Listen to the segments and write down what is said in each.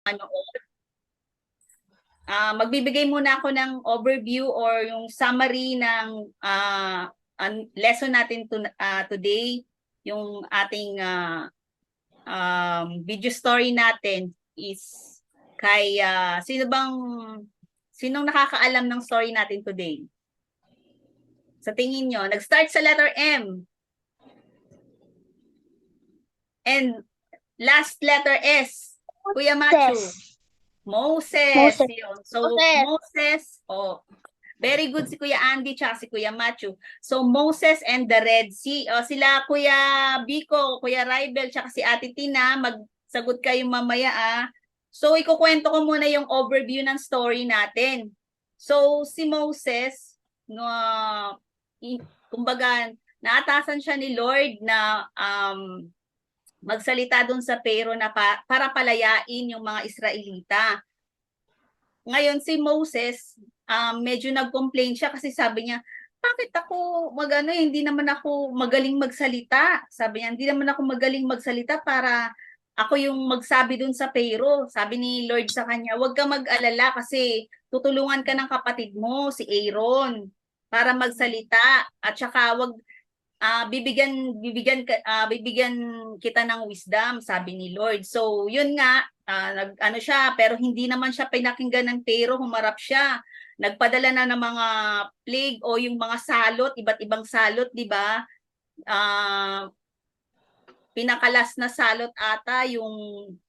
manood. Magbibigay muna ako ng overview or yung summary ng lesson natin today. Yung ating video story natin is kay sinong nakakaalam ng story natin today? Sa tingin nyo, nag-start sa letter M. And last letter S. Kuya Machu. Moses. Yun. So, Moses. Oh, very good si Kuya Andy tsaka si Kuya Machu. So, Moses and the Red Sea. Oh, sila Kuya Biko, Kuya Raibel, tsaka si Ate Tina. Magsagot kayo mamaya. So, ikukwento ko muna yung overview ng story natin. So, si Moses, kumbaga, naatasan siya ni Lord na magsalita doon sa Pharaoh na para palayain yung mga Israelita. Ngayon si Moses, medyo nag-complain siya kasi sabi niya, bakit ako hindi naman ako magaling magsalita. Sabi niya, hindi naman ako magaling magsalita para ako yung magsabi doon sa Pharaoh. Sabi ni Lord sa kanya, huwag ka mag-alala kasi tutulungan ka ng kapatid mo, si Aaron, para magsalita. At saka bibigyan kita ng wisdom, sabi ni Lord. So, yun nga, siya, pero hindi naman siya pinakinggan ng Pharaoh, humarap siya. Nagpadala na ng mga plague o yung mga salot, iba't ibang salot, di ba? Pinakalas na salot ata yun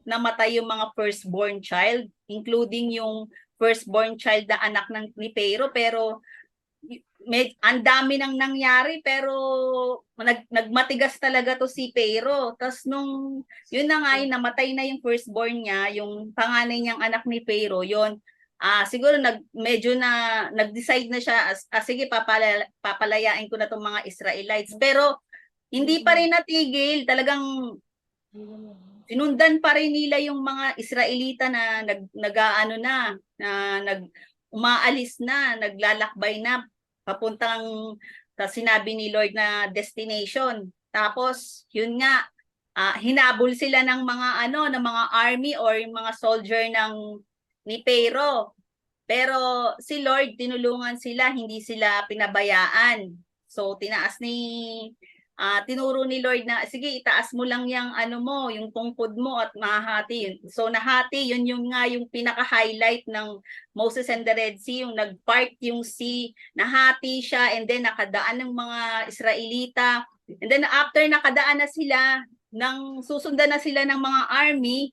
namatay yung mga firstborn child, including yung firstborn child na anak ni Pharaoh, pero ang dami nang nangyari pero nagmatigas talaga to si Pharaoh. Tapos yun na nga, namatay na yung firstborn niya, yung panganay niyang anak ni Pharaoh, yun. Siguro medyo nag-decide na siya, sige, papalayain ko na tong mga Israelites. Pero hindi pa rin natigil, talagang sinundan pa rin nila yung mga Israelita na umaalis na, naglalakbay na papuntang sinabi ni Lord na destination. Tapos yun nga, hinabol sila ng mga mga army or yung mga soldier ni Pharaoh. Pero si Lord tinulungan sila, hindi sila pinabayaan. So tinuro ni Lord na sige, itaas mo lang yung tungkod mo at mahati. So nahati, yun yung pinaka-highlight ng Moses and the Red Sea, yung nag-part yung sea, nahati siya, and then nakadaan ng mga Israelita. And then after nakadaan na sila, susundan na sila ng mga army,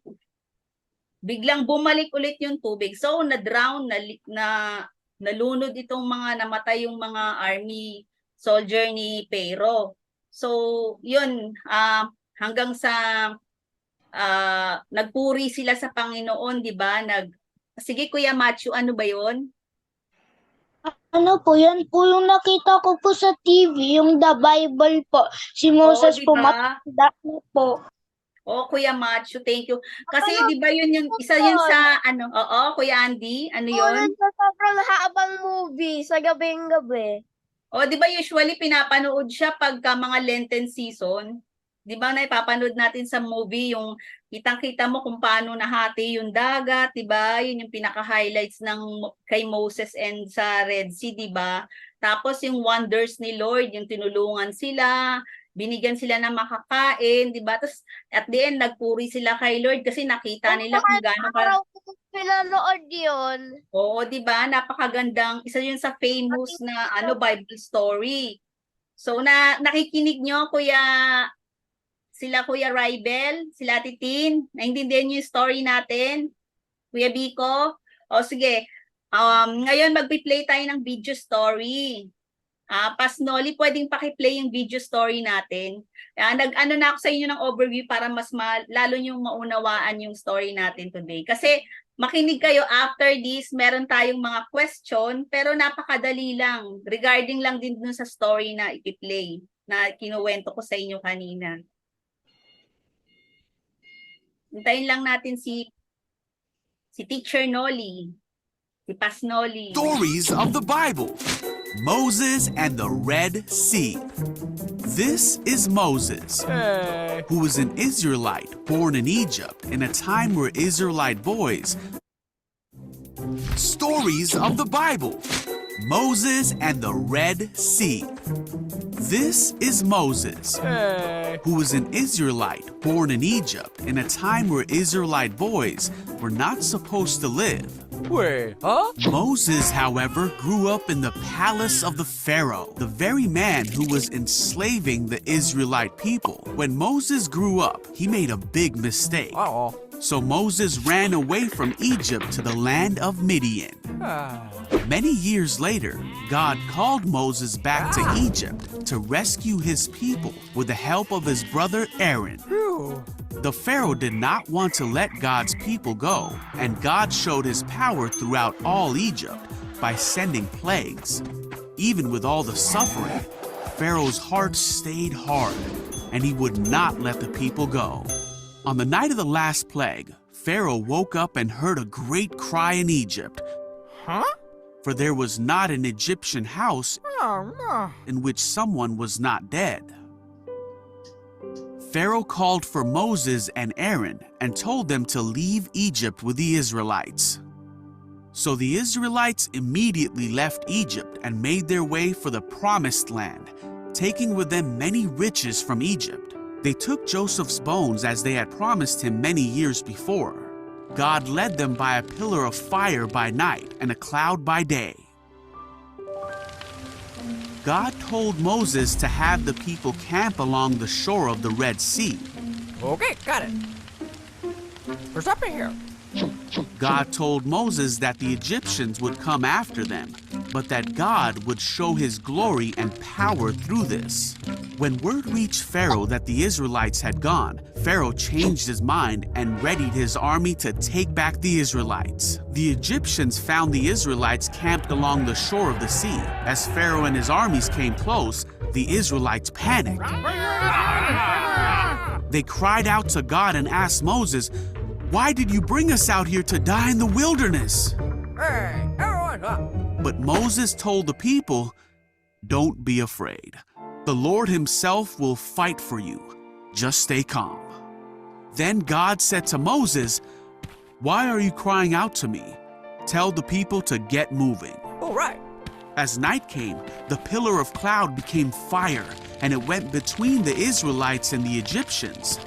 biglang bumalik ulit yung tubig. So na-drown, nalunod itong namatay yung mga army soldier ni Pharaoh. So, yun, hanggang sa nagpuri sila sa Panginoon, di ba? Sige, Kuya Machu, ano ba yun? Ano po, yan po yung nakita ko po sa TV, yung The Bible po. Si Moses diba? po, matanda na po. Kuya Machu, thank you. Kasi di ba yun yung isa yun sa Kuya Andy, ano yun? Sa sobrang habang movie, sa gabing-gabi. Di ba usually pinapanood siya pagka mga Lenten season? Di ba naipapanood natin sa movie yung kitang-kita mo kung paano nahati yung dagat, di ba? Yun yung pinaka-highlights kay Moses and sa Red Sea, di ba? Tapos yung wonders ni Lord, yung tinulungan sila, binigyan sila ng makakain, di ba? Tapos at the end, nagpuri sila kay Lord kasi nakita nila kung gaano araw ko pinanood yun. Oo, di ba? Napakagandang, isa yun sa famous na Bible story. So nakikinig nyo, Kuya Raibel, sila Titin, naintindihan nyo yung story natin? Kuya Biko? O sige, ngayon magpi-play tayo ng video story. Pasnoli, pwedeng paki-play yung video story natin. Nag-ano na ako sa inyo ng overview para mas lalo nyo maunawaan yung story natin today. Kasi makinig kayo, after this, meron tayong mga question, pero napakadali lang. Regarding lang din dun sa story na ipi-play, na kinuwento ko sa inyo kanina. Hintayin lang natin si Teacher Noli, si Pasnoli. Stories of the Bible. Moses and the Red Sea. This is Moses, who was an Israelite born in Egypt in a time where Israelite boys. Stories of the Bible. Moses and the Red Sea. This is Moses, who was an Israelite born in Egypt in a time where Israelite boys were not supposed to live. Wait, huh? Moses, however, grew up in the palace of the Pharaoh, the very man who was enslaving the Israelite people. When Moses grew up, he made a big mistake. Uh-oh. So Moses ran away from Egypt to the land of Midian. Ah. Many years later, God called Moses back to Egypt to rescue his people with the help of his brother Aaron. Phew. The Pharaoh did not want to let God's people go, and God showed his power throughout all Egypt by sending plagues. Even with all the suffering, Pharaoh's heart stayed hard, and he would not let the people go. On the night of the last plague, Pharaoh woke up and heard a great cry in Egypt, Huh? for there was not an Egyptian house Oh, no. in which someone was not dead. Pharaoh called for Moses and Aaron and told them to leave Egypt with the Israelites. So the Israelites immediately left Egypt and made their way for the Promised Land, taking with them many riches from Egypt. They took Joseph's bones as they had promised him many years before. God led them by a pillar of fire by night and a cloud by day. God told Moses to have the people camp along the shore of the Red Sea. Okay, got it. There's something here. God told Moses that the Egyptians would come after them, but that God would show his glory and power through this. When word reached Pharaoh that the Israelites had gone, Pharaoh changed his mind and readied his army to take back the Israelites. The Egyptians found the Israelites camped along the shore of the sea. As Pharaoh and his armies came close, the Israelites panicked. They cried out to God and asked Moses, "Why did you bring us out here to die in the wilderness?" Hey, everyone, But Moses told the people, "Don't be afraid. The Lord himself will fight for you. Just stay calm." Then God said to Moses, "Why are you crying out to me? Tell the people to get moving." all right. As night came, the pillar of cloud became fire, and it went between the Israelites and the Egyptians.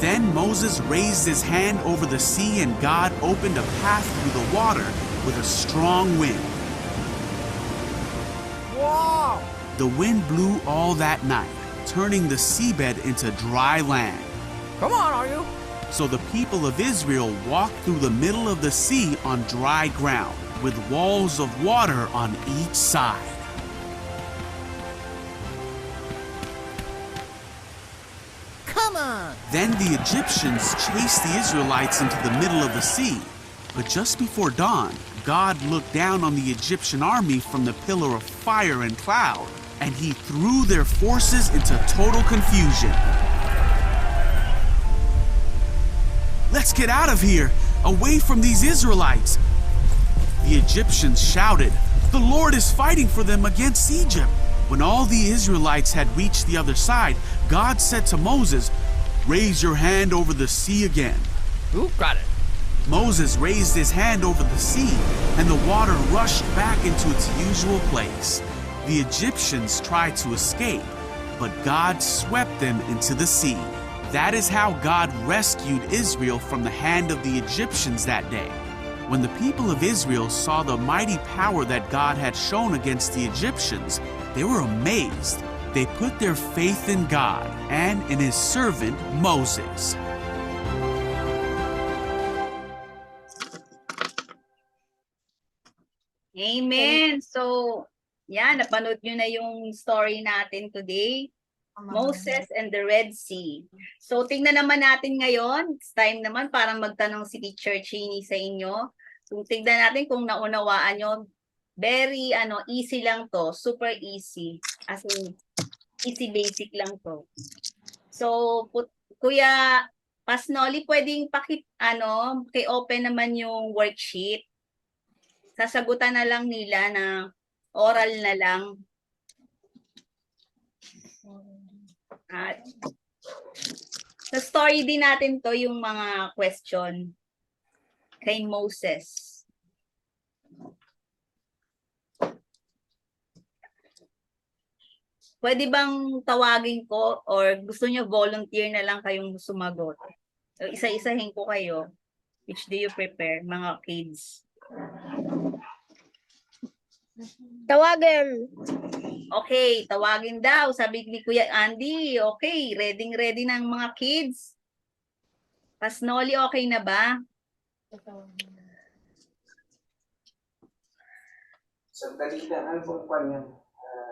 Then Moses raised his hand over the sea, and God opened a path through the water with a strong wind. Wow. The wind blew all that night, turning the seabed into dry land. Come on, are you? So the people of Israel walked through the middle of the sea on dry ground, with walls of water on each side. Come on. Then the Egyptians chased the Israelites into the middle of the sea. But just before dawn, God looked down on the Egyptian army from the pillar of fire and cloud, and he threw their forces into total confusion. "Let's get out of here, away from these Israelites!" The Egyptians shouted, "The Lord is fighting for them against Egypt." When all the Israelites had reached the other side, God said to Moses, "Raise your hand over the sea again." Who got it? Moses raised his hand over the sea, and the water rushed back into its usual place. The Egyptians tried to escape, but God swept them into the sea. That is how God rescued Israel from the hand of the Egyptians that day. When the people of Israel saw the mighty power that God had shown against the Egyptians, they were amazed. They put their faith in God and in his servant Moses. Amen. So, yan, napanood nyo na yung story natin today. Moses and the Red Sea. So, tingnan naman natin ngayon. It's time naman para magtanong si Teacher Chinny sa inyo. Kung tingnan natin kung naunawaan nyo, very easy lang to. Super easy. As in, easy basic lang to. So, Kuya Pasnoli, pwedeng paki-open naman yung worksheet. Sasagutan na lang nila na oral na lang. At sa story din natin to yung mga question kay Moses. Pwede bang tawagin ko or gusto nyo volunteer na lang kayong sumagot? So, isa-isahin ko kayo. Which do you prepare, mga kids? Tawagin. Okay, tawagin daw. Sabi ni Kuya Andy, okay, ready ng mga kids. Pasnoli, okay na ba? Sandali lang, ano pong kwan yan?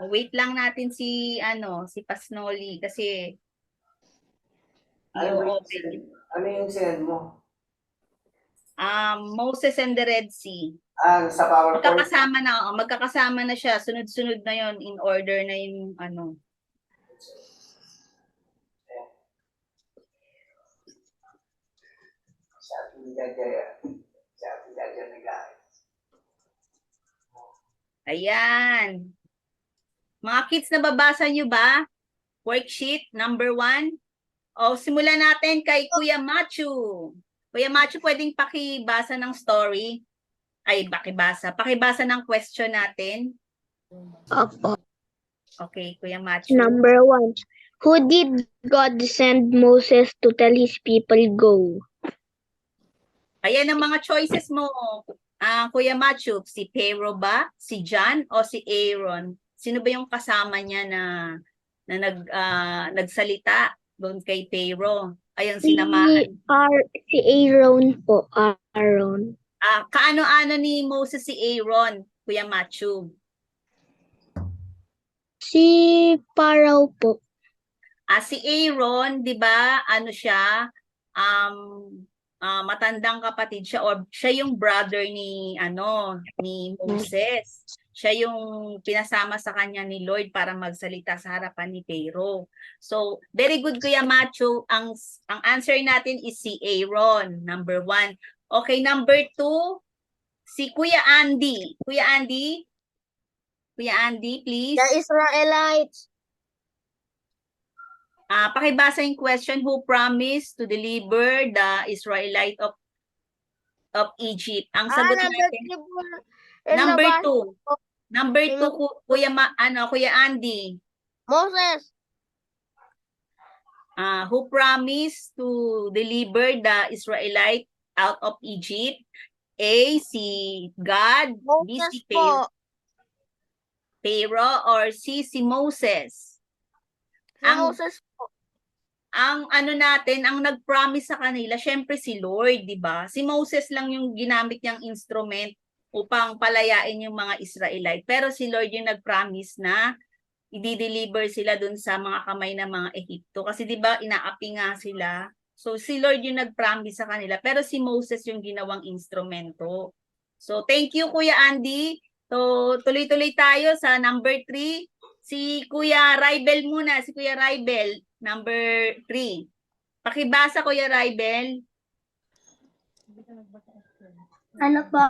Wait lang natin si Pasnoli kasi i-open. Ano yung send mo? Moses and the Red Sea. Sa PowerPoint? Magkakasama na siya. Sunod-sunod na yon, in order na yung ano. Sa ating Jaya nag-aaral. Ayan. Mga kids, nababasa nyo ba? Worksheet number 1. O, simulan natin kay Kuya Machu. Kuya Machu, pwedeng pakibasa ng story? Ay, pakibasa ng question natin. Opo. Okay, Kuya Machu. Number 1. Who did God send Moses to tell his people go? Ayan ang mga choices mo. Kuya Machu, si Pharaoh ba? Si John o si Aaron? Sino ba yung kasama niya na nagsalita doon kay Pharaoh? Ayun, sinamahan. Si Aaron po. Aaron. Kaano-ano ni Moses si Aaron, Kuya Machu? Si Pharaoh po. Si Aaron, 'di ba? Ano siya? Matandang kapatid siya or siya yung brother ni Moses. Siya yung pinasama sa kanya ni Lord para magsalita sa harapan ni Pharaoh. So, very good Kuya Machu. Ang answer natin is si Aaron, number 1. Okay, number 2, si Kuya Andy. Kuya Andy, please. The Israelites. Pakibasa yung question, who promised to deliver the Israelite of Egypt? Ang sagot natin, number 2. Number 2, Kuya Andy. Moses. Who promised to deliver the Israelite out of Egypt? A, si God, B, si Pharaoh, or C, si Moses? Moses po. Ang nag-promise sa kanila, syempre si Lord, di ba? Si Moses lang yung ginamit niyang instrument upang palayain yung mga Israelite. Pero si Lord yung nag-promise na i-deliver sila dun sa mga kamay ng mga Ehipto. Kasi di ba, inaapi nga sila. So si Lord yung nag-promise sa kanila. Pero si Moses yung ginawang instrumento. So thank you, Kuya Andy. So tuloy-tuloy tayo sa number 3. Si Kuya Raibel muna. Si Kuya Raibel, number 3. Pakibasa, Kuya Raibel. Ano po?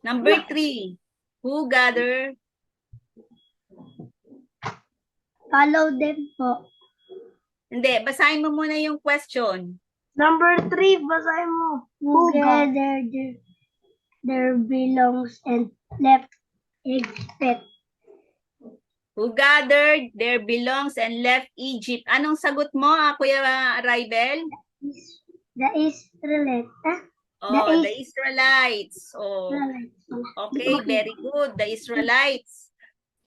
Number 3. Who gather? Follow them po. Hindi, basahin mo muna yung question. Number 3, basahin mo. Who gathered their belongs and left Egypt? Who gathered their belongs and left Egypt? Anong sagot mo, Kuya Raibel? The Israelites. The Israelites. Okay, very good. The Israelites.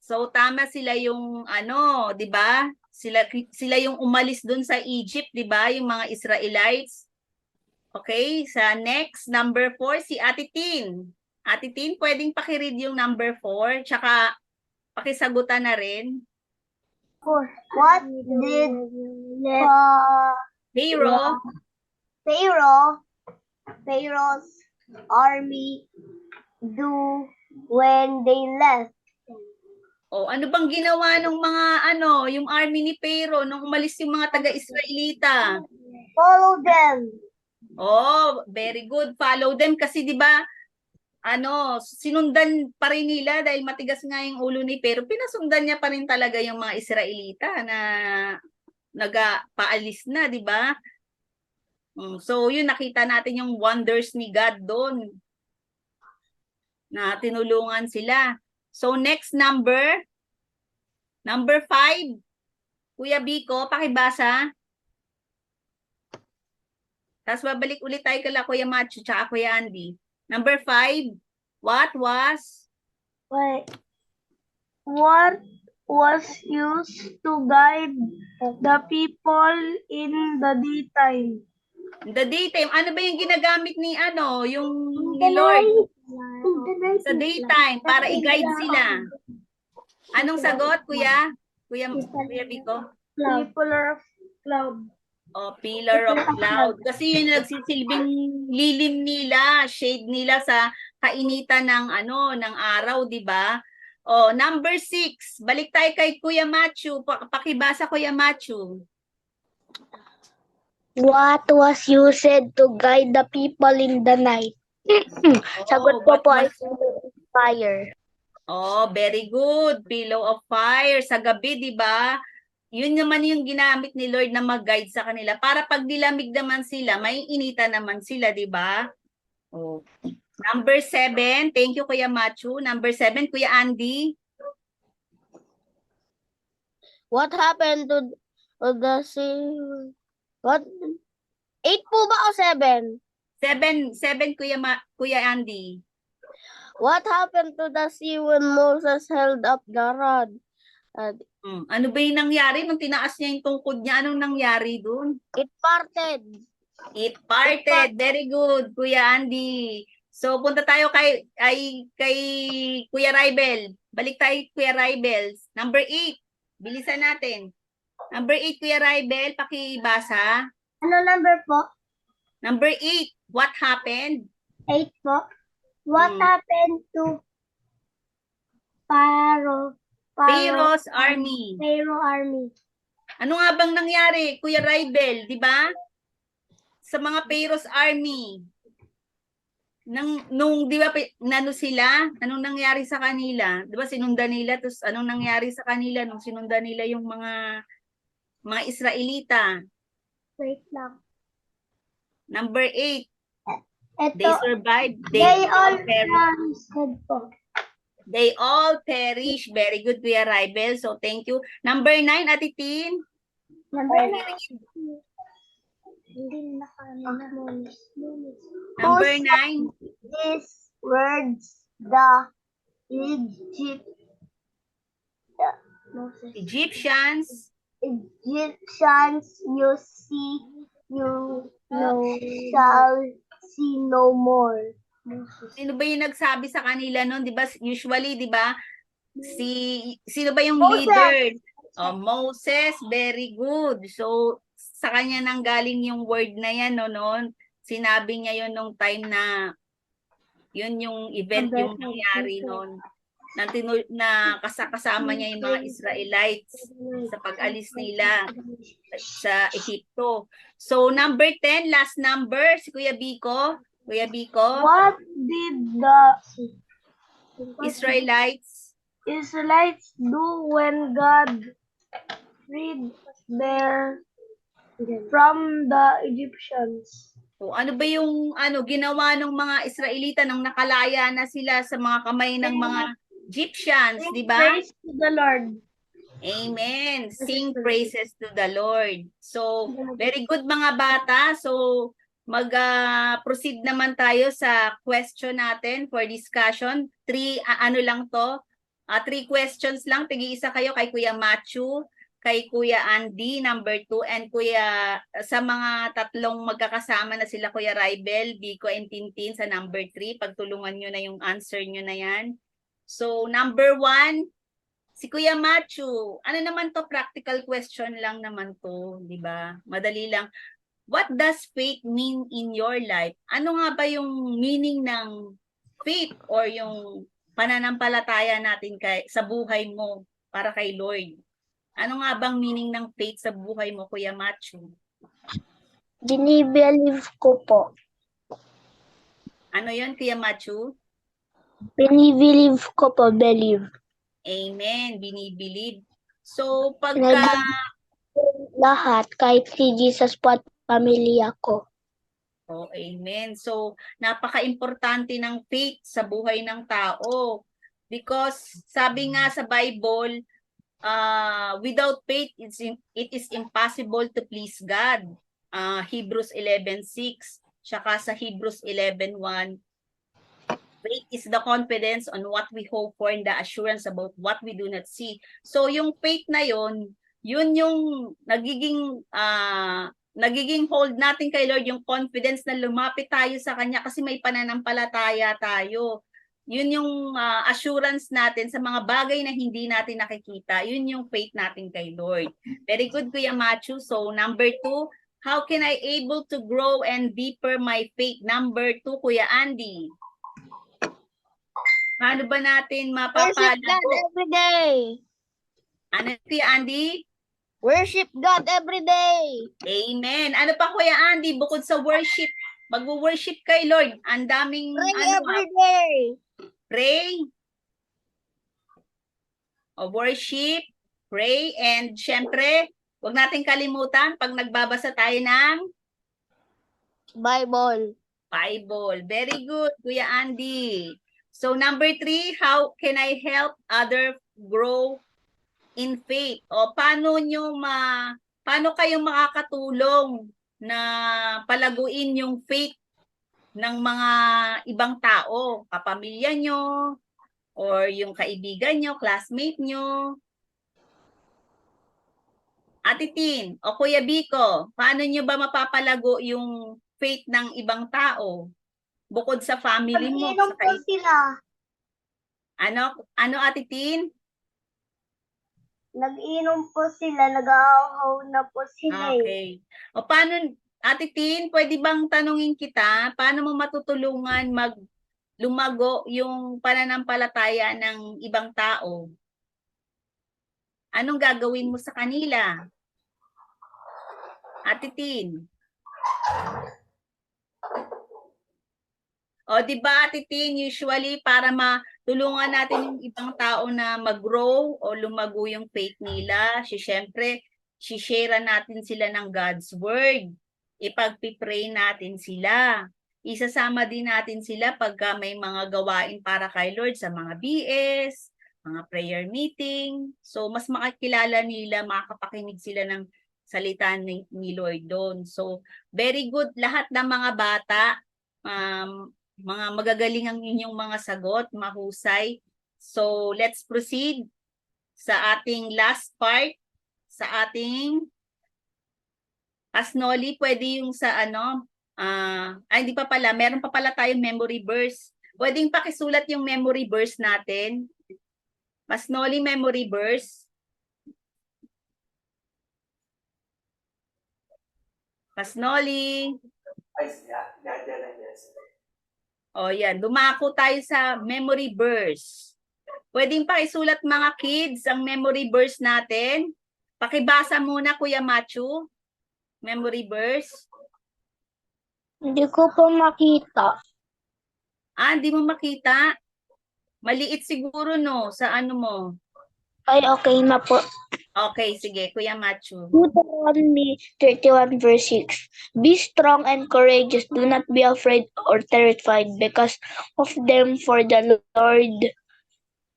So tama sila yung 'di ba? Sila yung umalis dun sa Egypt, 'di ba? Yung mga Israelites. Okay, sa next, number 4, si Ate Tin. Ate Tin, pwedeng paki-read yung number 4, tsaka pakisagutan na rin. What did Pharaoh's army do when they left? Ano bang ginawa ng mga yung army ni Pharaoh nung umalis yung mga taga-Israelita? Follow them. Oh, very good. Follow them kasi 'di ba? Sinundan pa rin nila dahil matigas nga yung ulo ni pero pinasundan niya pa rin talaga yung mga Israelita na nagpaalis na, 'di ba? So, yun nakita natin yung wonders ni God doon na tinulungan sila. So, next number 5. Kuya Biko, pakibasa. Tapos babalik ulit tayo kala Kuya Machu tsaka Kuya Andy. Number 5, what was used to guide the people in the daytime? the daytime? Ano ba yung ginagamit ni ni Lord sa daytime para i-guide sila? Anong sagot, Kuya Biko? Pillar of cloud. O, pillar of cloud. Kasi yun yung nagsisilbing lilim nila, shade nila sa kainitan ng ng araw, 'di ba? O, number 6. Balik tayo kay Kuya Machu. Pakibasa, Kuya Machu. What was used to guide the people in the night? Sagot ko what po ay was- fire. Oh, very good. Pillow of fire sa gabi, 'di ba? Yun naman yung ginamit ni Lord na mag-guide sa kanila para pag nilamig naman sila, may inita naman sila, 'di ba? Oh. Number 7, thank you Kuya Machu. Number 7, Kuya Andy. What happened to the sea? What? 8 po ba o 7? 7 Kuya Andy. What happened to the sea when Moses held up the rod? Ano ba yung nangyari nung tinaas niya yung tungkod niya? Anong nangyari doon? It parted. It parted. Very good, Kuya Andy. So, punta tayo kay Kuya Raibel. Balik tayo Kuya Raibel. Number 8. Bilisan natin. Number 8, Kuya Raibel, pakibasa. Ano number po? Number 8, what happened? 8 po. What Hmm. happened to Pharaoh's army. Pharaoh army? Ano nga bang nangyari, Kuya Raibel, di ba? Sa mga Pharaoh's army. Nung di ba sila? Anong nangyari sa kanila? Di ba sinundan nila? Tapos anong nangyari sa kanila nung sinundan nila yung mga Israelita? Wait lang. Number 8, Ito, they survived. they all perished. po. They all perish. Very good, Kuya Raibel. So, thank you. Number 9, Ate Tin. Number 9. Hindi Number 9. These words, the Egyptians. Egyptians you see, shall see no more. Sino ba yung nagsabi sa kanila noon? 'Di ba? Usually, 'di ba? Sino ba yung Moses. leader? Moses, very good. So, sa kanya nang galing yung word na yan noon. Sinabi niya yon nung time na yun yung event yung nangyari noon. Na kasama niya yung mga Israelites sa pag-alis nila sa Ehipto. So, number 10, last number, si Kuya Biko. Kuya Biko, What did the Israelites Israelites do when God freed them from the Egyptians? So, ano ba yung ginawa ng mga Israelita nang nakalaya na sila sa mga kamay ng mga Egyptians, di ba? Praise to the Lord. Amen. Sing praises to the Lord. So, very good mga bata. So, mag-proceed naman tayo sa question natin for discussion. 3 3 questions lang. Tig-isa kayo kay Kuya Machu, kay Kuya Andy, number 2, and sa mga tatlong magkakasama na sila, Kuya Raibel, Biko, and Tintin sa number 3. Pagtulungan nyo na yung answer nyo na yan. So, number 1, si Kuya Machu, ano naman to? Practical question lang naman to, di ba? Madali lang. What does faith mean in your life? Ano nga ba yung meaning ng faith or yung pananampalataya natin sa buhay mo para kay Lord? Ano nga bang meaning ng faith sa buhay mo, Kuya Machu? Binibelieve ko po. Ano yon, Kuya Machu? Binibelieve ko po, believe. Amen, binibilib. So, pagka, Lahat, kahit si Jesus po at pamilya ko. oh, amen. So, napaka-importante ng faith sa buhay ng tao. Because, sabi nga sa Bible, without faith, it is impossible to please God. Hebrews 11:6, tsaka sa Hebrews 11:1, faith is the confidence on what we hope for and the assurance about what we do not see. So yung faith na yun yung nagiging hold natin kay Lord, yung confidence na lumapit tayo sa Kanya kasi may pananampalataya tayo. Yun yung assurance natin sa mga bagay na hindi natin nakikita. Yun yung faith natin kay Lord. Very good, Kuya Machu. So number 2, how can I able to grow and deeper my faith? Number 2, Kuya Andy. Paano ba natin Worship God mapapalago? every day. Ano, Kuya Andy? Worship God every day. Amen. Ano pa, Kuya Andy, bukod sa worship, mag-worship kay Lord. Ang daming, day. pray, o worship, pray, and syempre, huwag natin kalimutan, pag nagbabasa tayo ng Bible. Bible. Very good, Kuya Andy. So number 3, how can I help other grow in faith? O paano kayo makakatulong na palaguin yung faith ng mga ibang tao, kapamilya nyo, or yung kaibigan nyo, classmate nyo? Ate Tin, o Kuya Biko, paano nyo ba mapapalago yung faith ng ibang tao? Bukod sa family mo. Nag-inom po sila. Ano, Ate Tin? Nag-inom po sila. Nag-aahaw na po sila. Okay. O paano, Ate Tin, pwede bang tanungin kita, paano mo matutulungan lumago yung pananampalataya ng ibang tao? Anong gagawin mo sa kanila? Ate Tin? O, di ba, Ate Tin, usually para matulungan natin yung ibang tao na mag-grow o lumago yung faith nila, syempre, share natin sila ng God's Word. Ipagpipray natin sila. Isasama din natin sila pagka may mga gawain para kay Lord sa mga BS, mga prayer meeting. So, mas makakilala nila, makakapakinig sila ng salita ni Lord doon. So, very good lahat ng mga bata. Mga magagaling ang inyong mga sagot, mahusay. So, let's proceed sa ating last part, sa ating Asnoli. Pwede yung sa hindi pa pala, meron pa pala tayong memory verse. Pwedeng pakisulat yung memory verse natin. Asnoli memory verse. Asnoli. Ay, dadala niya sila. O yan, dumako tayo sa memory verse. Pwedeng pakisulat mga kids ang memory verse natin. Pakibasa muna, Kuya Machu. Memory verse. Hindi ko po makita. Hindi mo makita? Maliit siguro, no? Sa ano mo? Ay, okay na po. Okay, sige, Kuya Machu. Deuteronomy 31 verse 6. Be strong and courageous. Do not be afraid or terrified because of them, for the Lord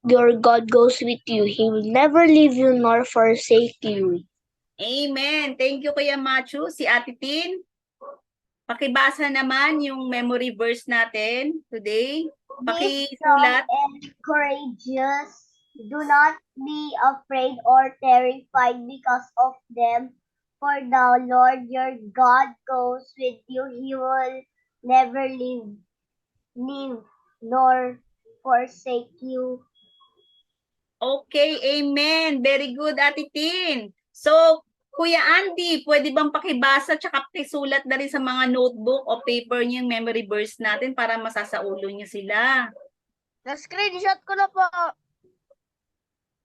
your God goes with you. He will never leave you nor forsake you. Amen. Thank you, Kuya Machu. Si Ate Tin, pakibasa naman yung memory verse natin today. Pakisulat. and courageous. Do not be afraid or terrified because of them, for the Lord your God goes with you. He will never leave nor forsake you. Okay, amen. Very good, Ate Tin. So, Kuya Andy, pwede bang pakibasa tsaka pakisulat na rin sa mga notebook o paper niyo yung memory verse natin para masasaulo niyo sila? Na-screenshot ko na po.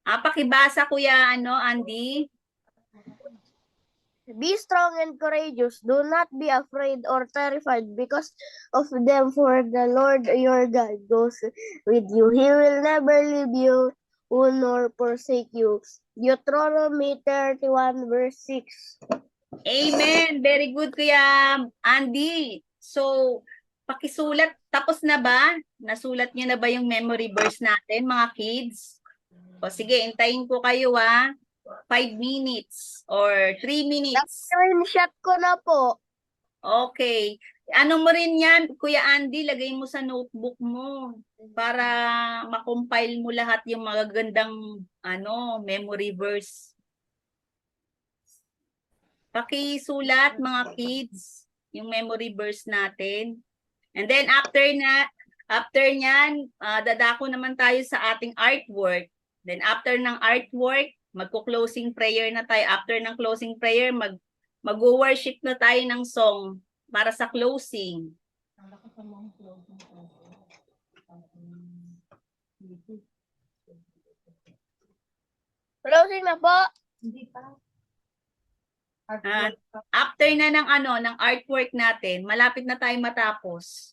Pakibasa, Kuya Andy. Be strong and courageous. Do not be afraid or terrified because of them, for the Lord your God goes with you. He will never leave you nor forsake you. Deuteronomy 31 verse 6. Amen. Very good, Kuya Andy. So, pakisulat. Tapos na ba? Nasulat niyo na ba yung memory verse natin, mga kids? O sige, hintayin ko kayo 5 minutes or 3 minutes. Screenshot ko na po. Okay. Ano mo rin yan, Kuya Andy, lagay mo sa notebook mo para makompile mo lahat yung magagandang memory verse. Pakisulat mga kids yung memory verse natin. And then after niyan, dadako naman tayo sa ating artwork. Then after ng artwork, magko-closing prayer na tayo. After ng closing prayer, mag-worship na tayo ng song para sa closing. Closing na po. After na ng artwork natin, malapit na tayo matapos.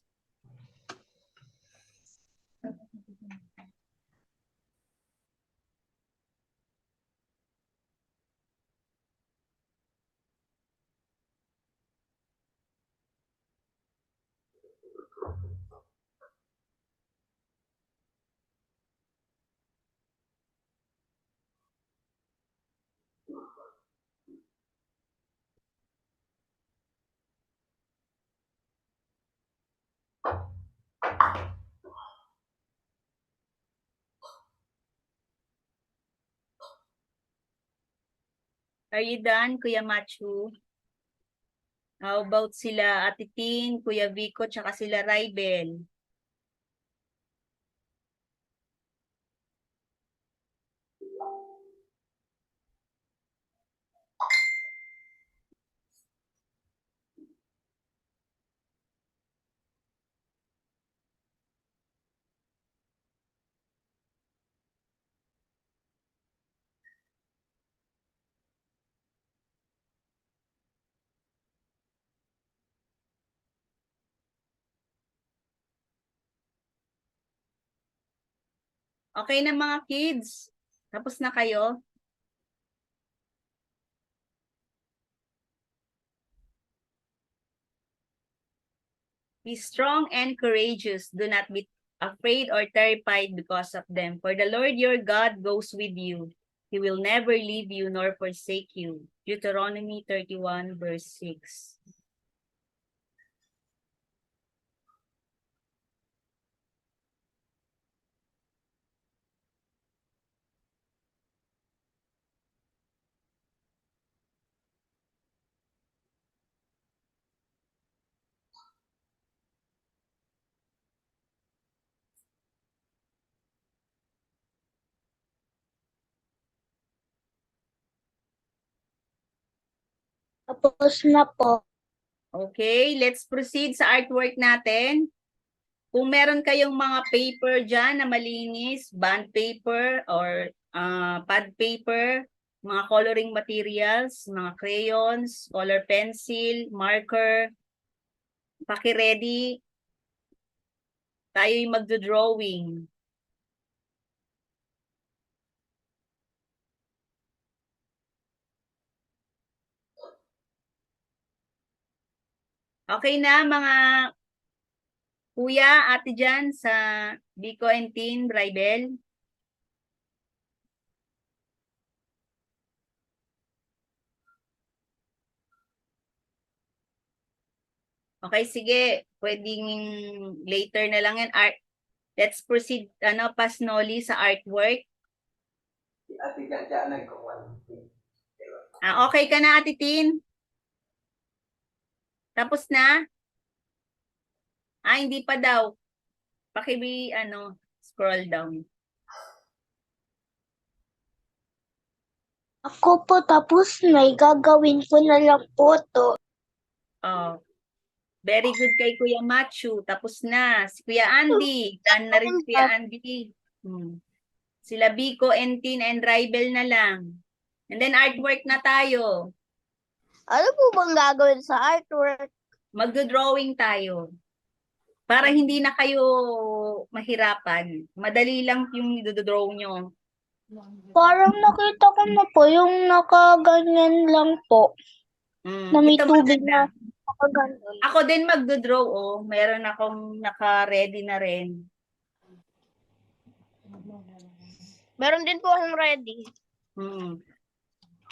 Are you done, Kuya Machu? How about sila Ate Tin, Kuya Vico, tsaka sila Raibel? Okay na mga kids? Tapos na kayo? Be strong and courageous. Do not be afraid or terrified because of them. For the Lord your God goes with you. He will never leave you nor forsake you. Deuteronomy 31 verse 6. Tapos na po. Okay, let's proceed sa artwork natin. Kung meron kayong mga paper dyan na malinis, bond paper or pad paper, mga coloring materials, mga crayons, color pencil, marker, paki-ready. Tayo'y magdo-drawing. Okay na mga kuya, ate dyan sa Vico and Tin, Raibel? Okay, sige. Pwedeng later na lang yan. Let's proceed, Pasnoli, sa artwork. Si Ate Jaja nagkuhan. Okay ka na, Ate Tin? Tapos na? Hindi pa daw. Scroll down. Ako po tapos na. Gagawin ko na lang po to. Oh. Very good kay Kuya Machu. Tapos na. Si Kuya Andy. Done na rin si Kuya Andy. Sila Vico, Entin, and Raibel na lang. And then artwork na tayo. Ano po bang gagawin sa artwork? Magdo-drawing tayo. Para hindi na kayo mahirapan. Madali lang yung do-draw nyo. Parang nakita ko na po yung nakaganyan lang po. Na may Ito tubig maganda. na nakaganyan. Ako din magdo-draw, oh. Meron akong naka-ready na rin. Meron din po akong ready. Hmm.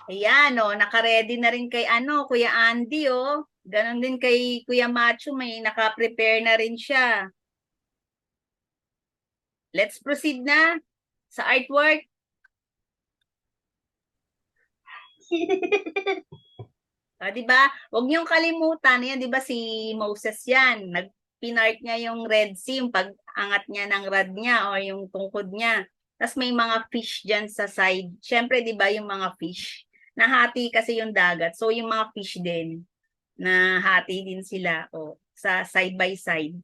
Ayan, oh. Naka-ready na rin kay Kuya Andy, oh. Ganon din kay Kuya Macho, may naka-prepare na rin siya. Let's proceed na sa artwork. Di ba? Huwag niyong kalimutan, yan, di ba si Moses yan, pinart niya yung Red Sea, yung pag-angat niya ng rod niya o yung tungkod niya. Tapos may mga fish dyan sa side. Siyempre, di ba, yung mga fish, nahati kasi yung dagat. So, yung mga fish din, nahati din sila sa side by side.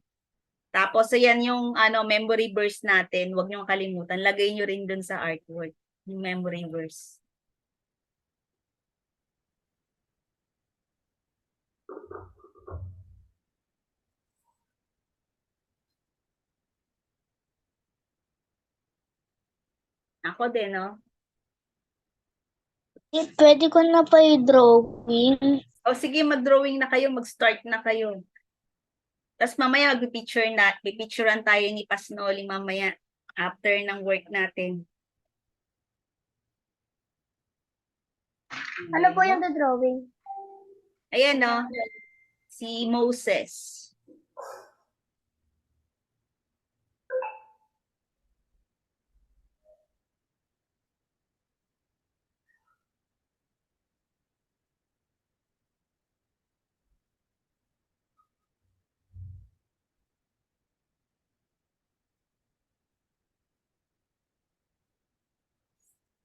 Tapos, so yan yung memory verse natin. Huwag niyong kalimutan. Lagay niyo rin dun sa artwork, yung memory verse. Ako din, no? Pwede ko na pa i-drawing. O sige, mag-drawing na kayo, mag-start na kayo. Tapos mamaya pipicturean tayo ni Pasnoli mamaya after ng work natin. Ano po yung drawing? Ayan, no? Si Moses.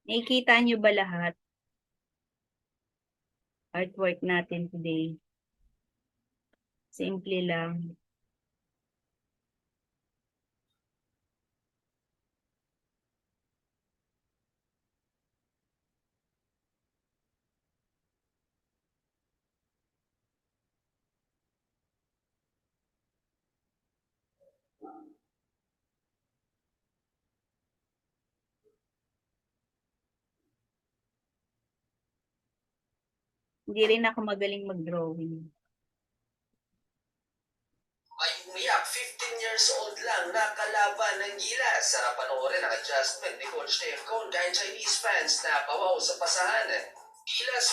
Nakikita nyo ba lahat? Artwork natin today. Simple lang. Hindi rin ako magaling mag-drawing. Ay umiyak, 15 years old lang, nakalaban ng Gilas. Sarap panoorin ang adjustment ni Coach Dave Cone dahil Chinese fans na bawaw sa pasahan. Gilas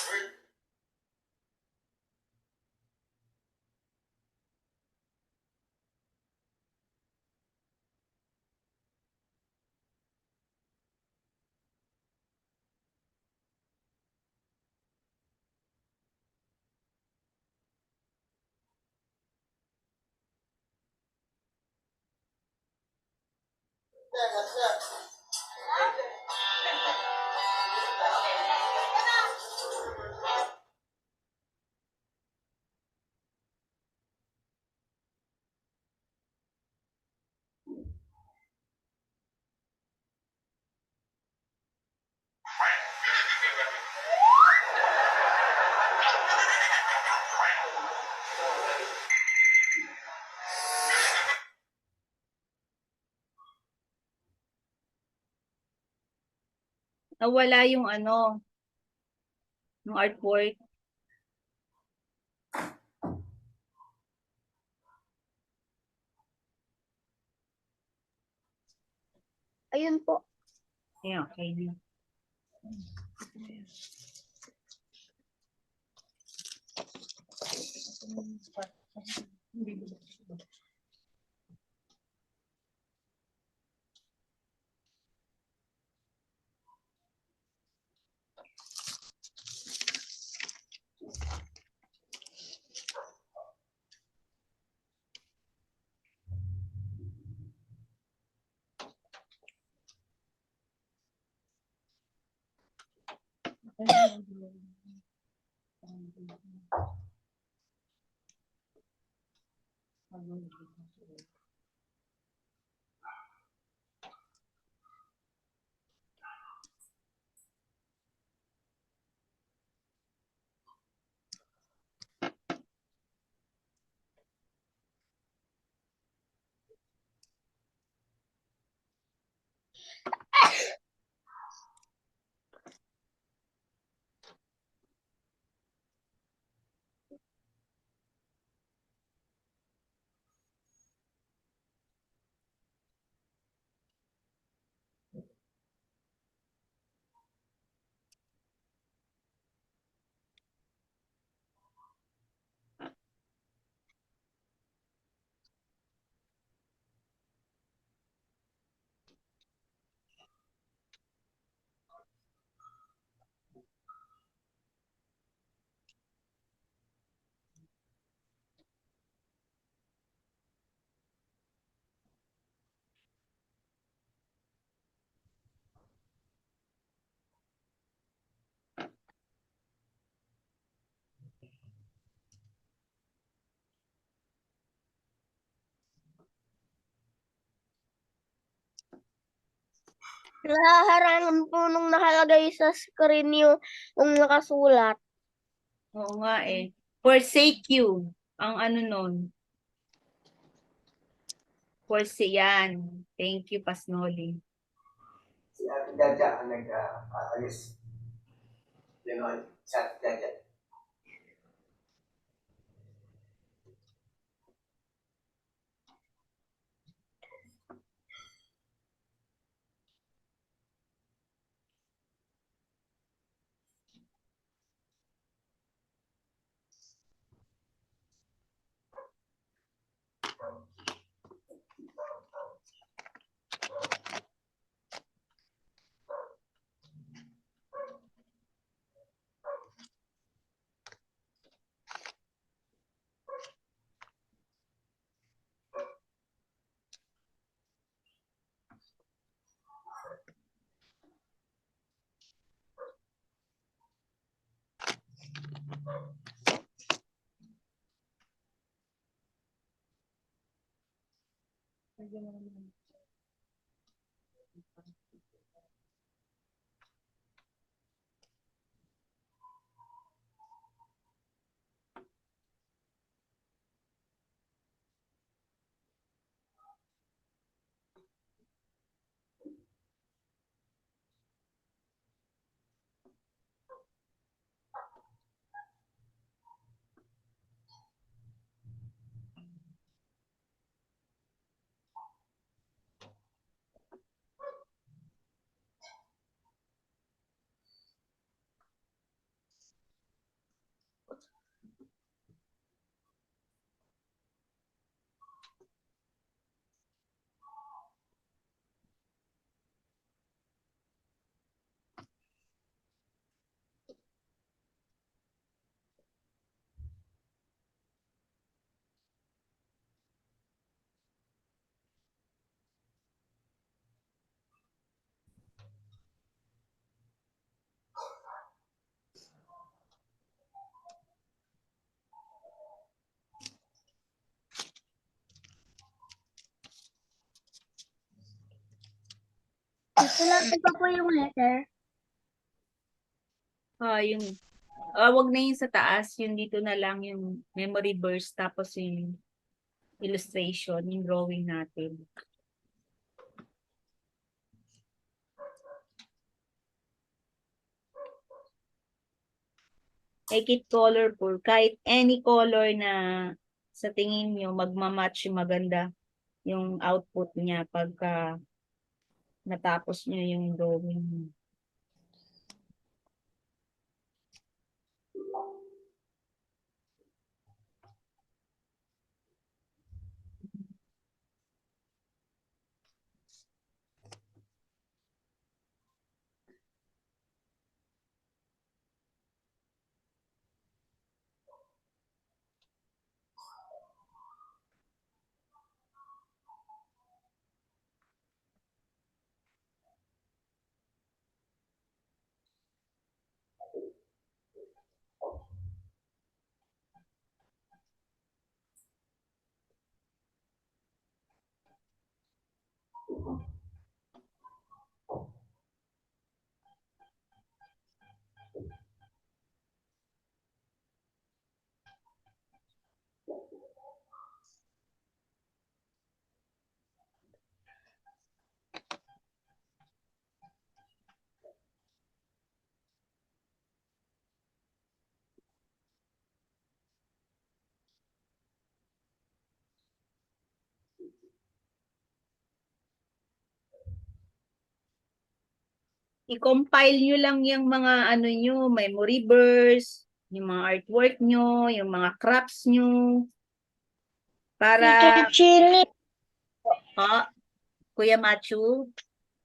Nawala yung yung artwork. Ayun po. Ayan, okay na. Nahaharangan po nung nakalagay sa screen yung nakasulat. Oo nga eh. Forsake you. Ang ano nun. Yan. Thank you, Pasnoli. Si Ate Jaja ang nag-aalis. Yun o, si Ate Jaja. Sulatan pa po yung letter. Yung wag na yung sa taas, yung dito na lang yung memory verse tapos yung illustration, yung drawing natin. Make it colorful. Kahit any color na sa tingin nyo magmamatch yung maganda yung output niya pagka natapos nyo yung drawing. I-compile nyo lang yung mga ano nyo, memory verse, yung mga artwork nyo, yung mga crafts nyo. Para, Teacher Chili. Kuya Machu.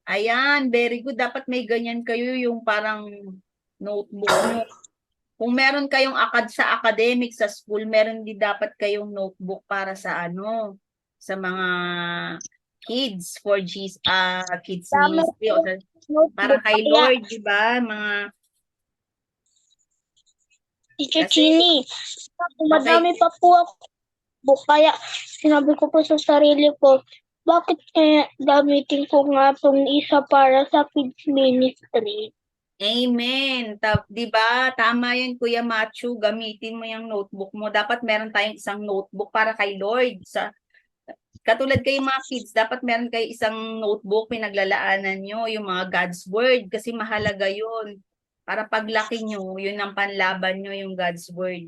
Ayan, very good. Dapat may ganyan kayo yung parang notebook nyo. Kung meron kayong sa academic, sa school, meron din dapat kayong notebook para sa ano, sa mga kids for kids Dami ministry o sa notebook. para kay Kaya, Lord, di ba? Mga Teacher Kasi- Chili, madami pa po ako book. Kaya sinabi ko po sa sarili ko, Bakit kaya gamitin ko nga itong isa para sa kids ministry? Amen. 'Di ba? Tama 'yun, Kuya Matthew, gamitin mo yung notebook mo. Dapat meron tayong isang notebook para kay Lord. Katulad kayo mga kids, dapat meron kayo isang notebook, pinaglalaanan nyo yung mga God's Word kasi mahalaga 'yun. Para paglaki nyo, yun ang panlaban nyo, yung God's Word.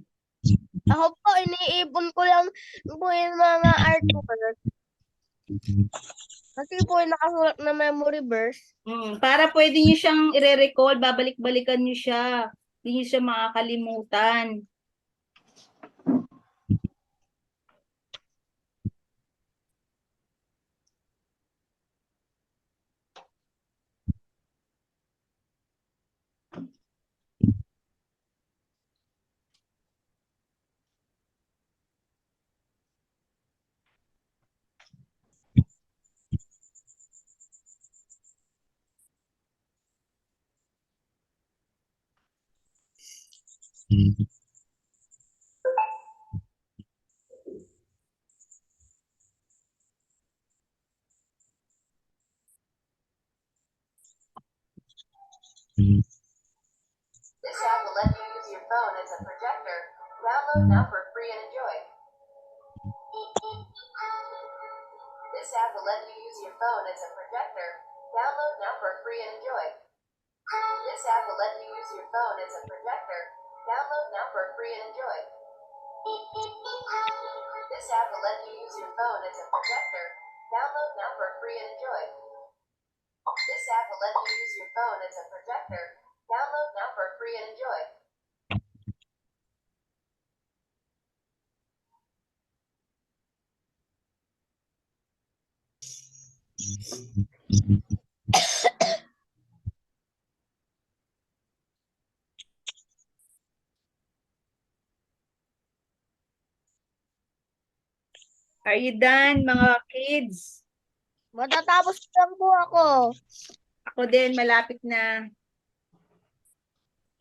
Ako po, iniipon ko lang po yung mga artwork. Kasi po yung nakasulat na memory verse. Para pwede nyo siyang ire-recall, babalik-balikan nyo siya. Hindi nyo siya makakalimutan. This app will let you use your phone as a projector. Download now for free and enjoy. This app will let you use your phone as a projector. Download now for free and enjoy. This app will let you use your phone as a projector. Download now for free and enjoy. This app will let you use your phone as a projector. Download now for free and enjoy. This app will let you use your phone as a projector. Download now for free and enjoy. Are you done, mga kids? Matatapos lang po ako. Ako din, malapit na.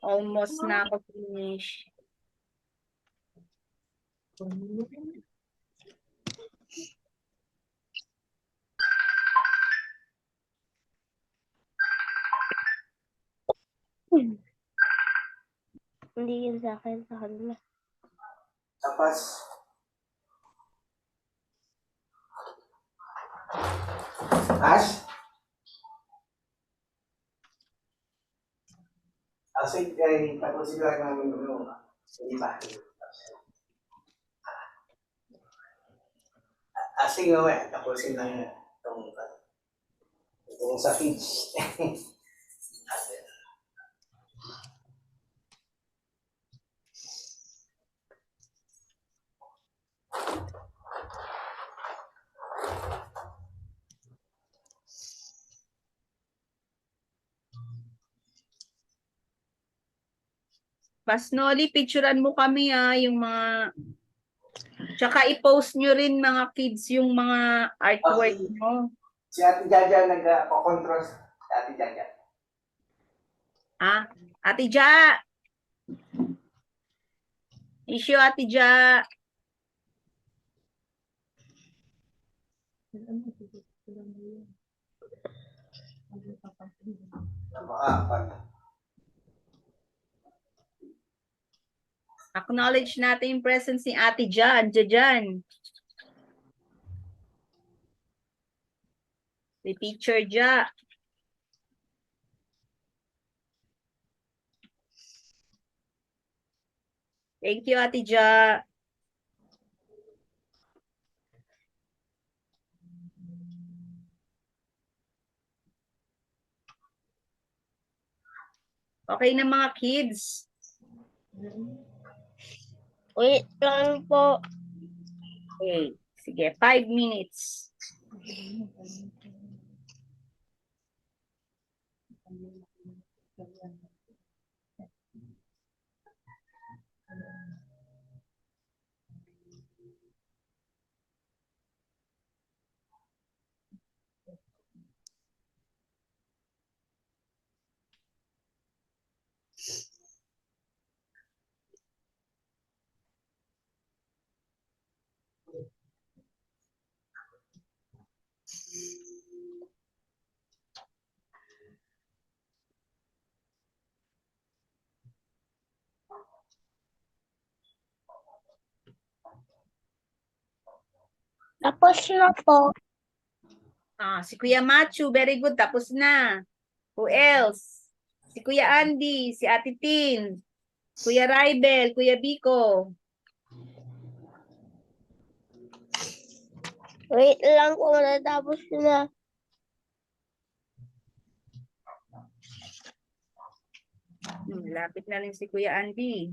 Almost na ako finish. Hindi yun sa akin, sa kanila. Tapos, Ash? Kasi tapusin lang namin yung hindi ba? Asing nga, tapusin lang itong sa kids. Pasnoli, picturean mo kami yung mga... Tsaka i-post nyo rin mga kids yung mga artwork mo. Si Ate Jaja nag-control. Si Ate Jaja. Ate Ja! Issue, Ate Ja! Acknowledge natin yung presence ni Ate Ja. Diyan. Si Teacher Ja. Thank you, Ate Ja. Okay na mga kids. Wait lang po. Okay. Sige, 5 minutes. Tapos na po. Si Kuya Machu, very good. Tapos na. Who else? Si Kuya Andy, si Ate Tin, Kuya Raibel, Kuya Biko. Wait lang po, natapos na. Lapit na rin si Kuya Andy.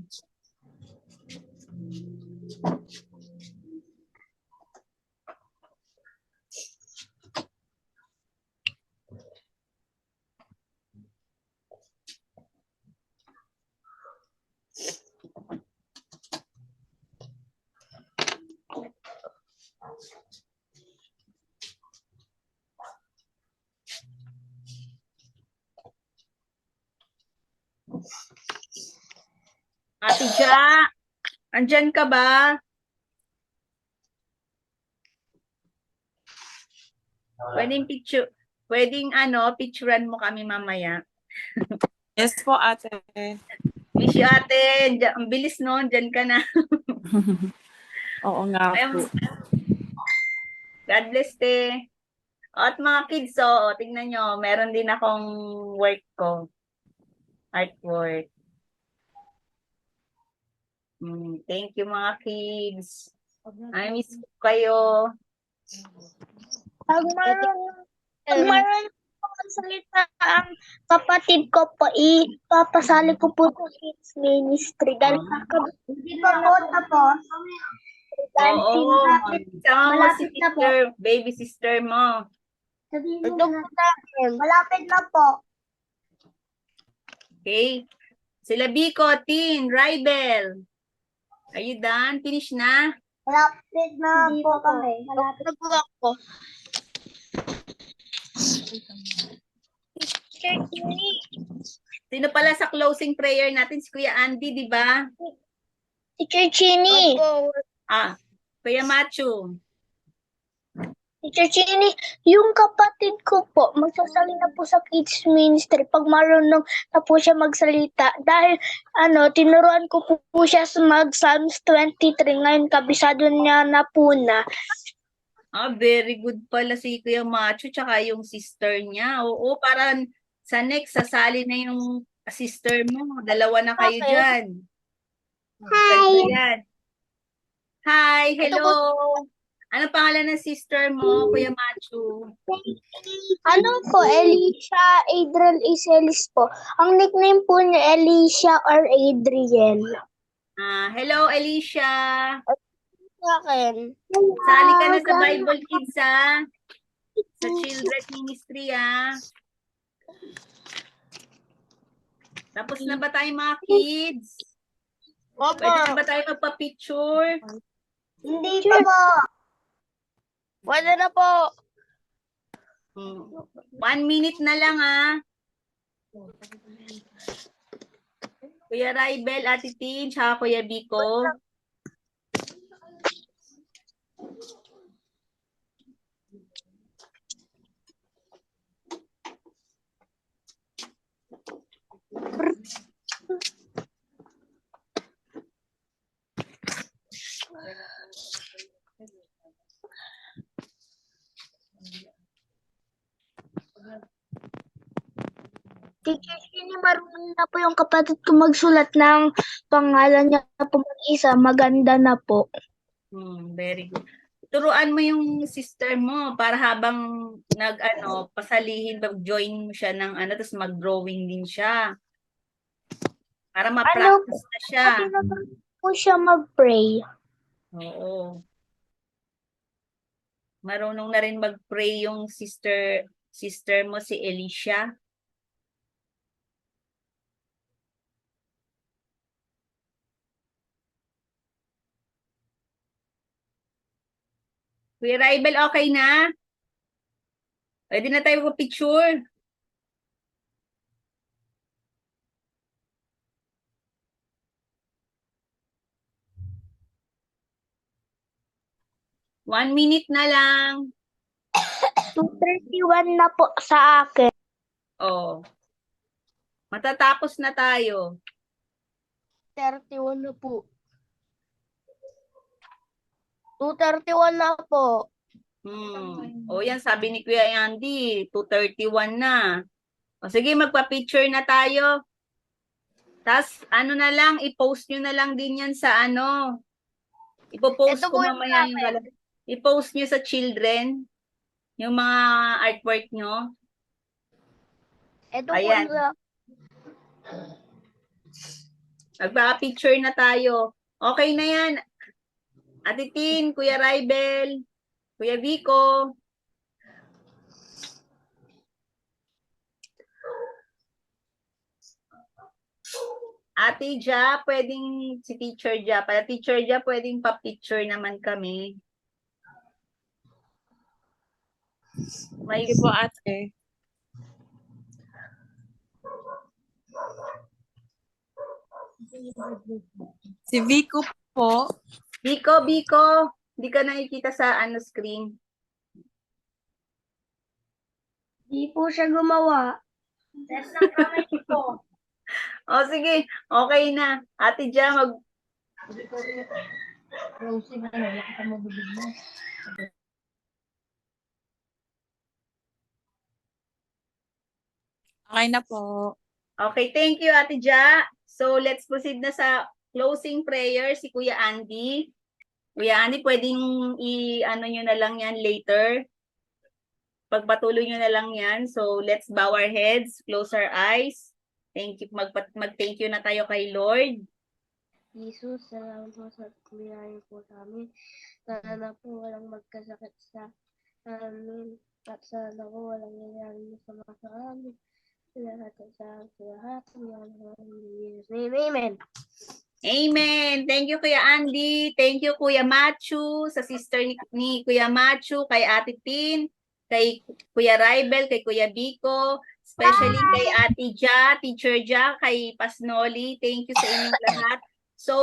Ate Ja, andyan ka ba? Pwedeng picturean mo kami mamaya. Yes po, ate. Miss you, ate. Ang bilis no, dyan ka na. Oo nga Ayun. po. God bless te. At mga kids, tingnan nyo, meron din akong work ko. Artwork. Thank you mga kids. I miss kayo. Pag marunong po magsalita ang kapatid ko po, ipapasali ko po sa kids ministry. Dahil hindi pa po tapos. Oo. Sama mo si Malapit na po. sister, baby sister mo. Sabihin mo na sa akin. Malapit na po. Okay? Sila Biko, Tin, Raibel. Are you done? Finish na? Malapit na po kami. Malapit na po ako. Sino pala sa closing prayer natin? Si Kuya Andy, di ba? Teacher Chini. Opo. Kuya Machu. Teacher Chini, yung kapatid ko po, magsasali na po sa kids ministry pag marunong na po siya magsalita. Dahil, tinuruan ko po siya mag Psalms 23. Ngayon, kabisado niya na po na. Very good pala si Kuya Machu tsaka yung sister niya. Oo, para sa next, sasali na yung sister mo. Dalawa na kayo Okay. dyan. Hi. Yan. Hi, hello. Ano pangalan ng sister mo, Kuya Machu? Elisha Adriel Iselis po. Ang nickname po niya, Elisha or Adriel. Hello, Alicia. Sa akin. Sali ka na sa Bible Kids, ha? Sa Children Ministry, ha? Tapos na ba tayo, mga kids? Opo. Pwede na ba tayo magpa-picture? Hindi pa po. Pwede na po. 1 minute na lang, ha? Kuya Raibel, Ate Tin, tsaka Kuya Biko. Teacher Chini, marunong na po yung kapatid ko magsulat ng pangalan niya po mag-isa. Maganda na po. Very good. Turuan mo yung sister mo para habang pasalihin, mag-join mo siya ng tapos mag-drawing din siya. Para ma-practice na siya. Tinuturo po siya mag-pray. Oo. Marunong na rin mag-pray yung sister mo, si Alicia. Kuya Raibel, okay na? Pwede na tayo mag-picture. One minute na lang. 2:31 na po sa akin. Oh. Matatapos na tayo. 31 na po. 2:31 na po. O yan, sabi ni Kuya Andy, 2:31 na. O sige, magpa-picture na tayo. Tapos, ano na lang, i-post nyo na lang din yan sa ano. Ipo-post Ito ko po yung mamaya yung akin. i-post nyo sa children, yung mga artwork nyo. Ito po Ayan. yung Magpa-picture na tayo. Okay na yan. Ate Tin, Kuya Raibel, Kuya Vico. Ate Ja, pwedeng si Teacher Ja. Para Teacher Ja, pwedeng pa-picture naman kami. May Sige po, ate. Si Vico po. Biko, Biko, hindi ka nakikita sa ano screen. Di po siya gumawa. Test ng kamay ko. O sige, okay na. Ate Ja, Okay na po. Okay, thank you Ate Ja. So let's proceed na sa closing prayer si Kuya Andy. Kuya Andy, pwedeng i-ano nyo na lang yan later. Pagpatuloy nyo na lang yan. So let's bow our heads, close our eyes. Thank you. Mag-thank you na tayo kay Lord. Jesus, salamat po sa kumilayan po sa amin. Sana po walang magkasakit sa amin. At sana po walang nangyari masama sa amin. Lahat sa lahat. Amen. Amen. Thank you Kuya Andy. Thank you Kuya Machu, sa sister ni Kuya Machu, kay Ate Tin, kay Kuya Raibel, kay Kuya Biko, especially kay Ate Ja, Teacher Ja, kay Pasnoli. Thank you sa inyong lahat. So,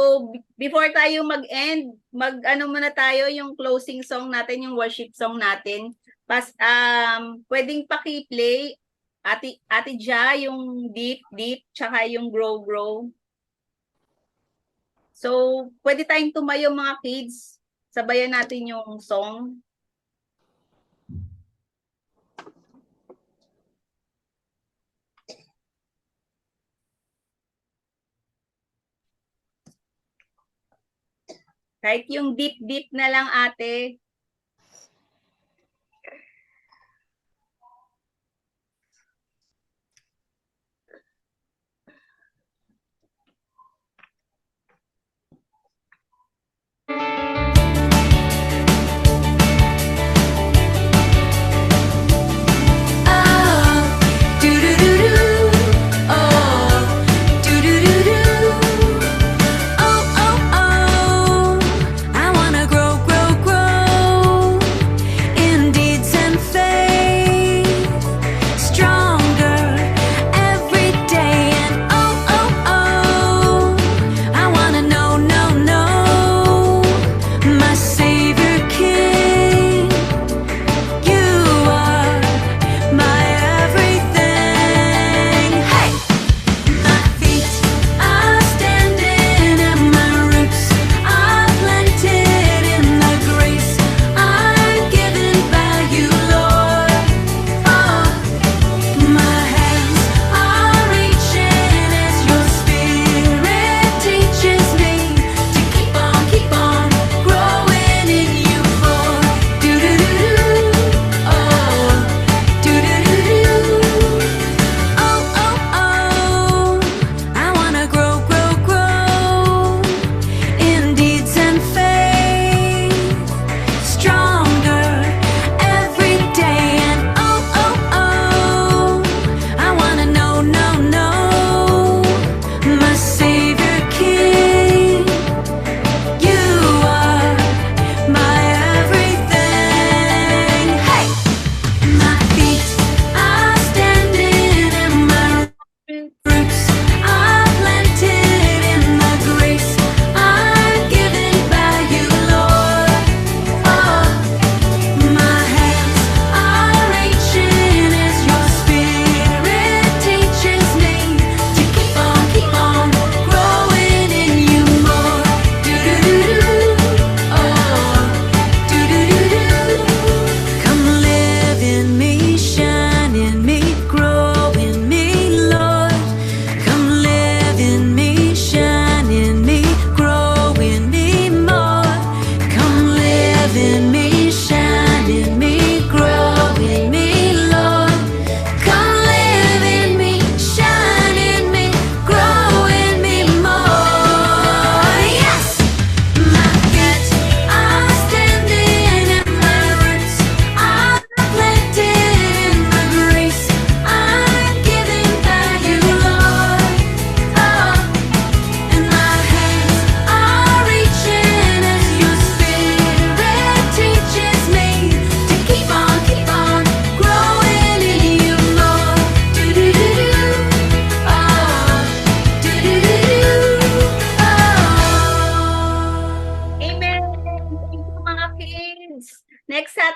before tayo mag-end, mag-ano muna tayo yung closing song natin, yung worship song natin. Pwedeng paki-play Ate Ja, yung Deep Deep, tsaka yung Grow Grow. So, pwede tayong tumayo mga kids. Sabayan natin yung song. Kahit yung deep deep na lang ate. I wanna grow, grow, grow.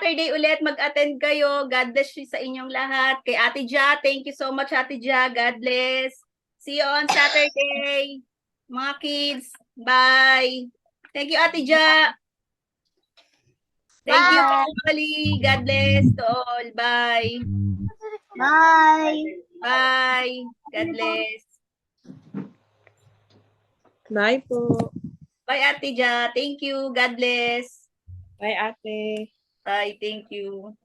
Saturday ulit, mag-attend kayo. God bless you sa inyong lahat. Kay Ate Ja, thank you so much, Ate Ja. God bless. See you on Saturday. Mga kids, bye. Thank you, Ate Ja. Thank you, Kali. God bless to all. Bye. Bye. Bye. God bless. Bye po. Bye, Ate Ja. Thank you. God bless. Bye, ate. Bye. Thank you.